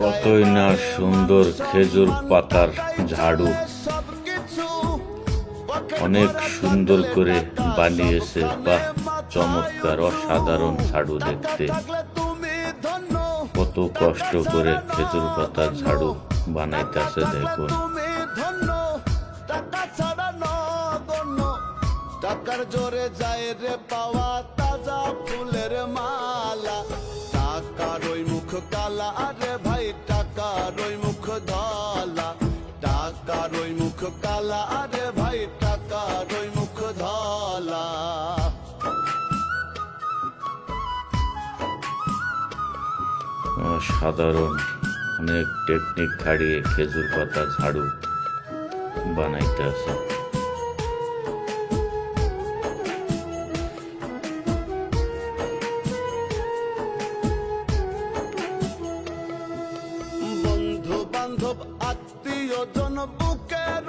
কতই না সুন্দর খেজুর পাতার ঝাড়ু, অনেক সুন্দর করে বানিয়েছে। বাহ, চমৎকার, অসাধারণ ঝাড়ু দেখতে। কত কষ্ট করে খেজুর পাতার ঝাড়ু বানাইতেছে দেখুন। টাকার জোরে যায় রে পাওয়া তাজা ফুলের মালা, টাকার ওই মুখ কালা রে ভাই, টাকার ওই মুখ ধলা, টাকার ওই মুখ কালা রে ভাই, টাকার ওই মুখ ধলা। অসাধারণ, অনেক টেকনিক খাড়িয়ে খেজুর পাতা ঝাড়ু বানাইতে আছে। বন্ধু বান্ধব আত্মীয় জন বুকের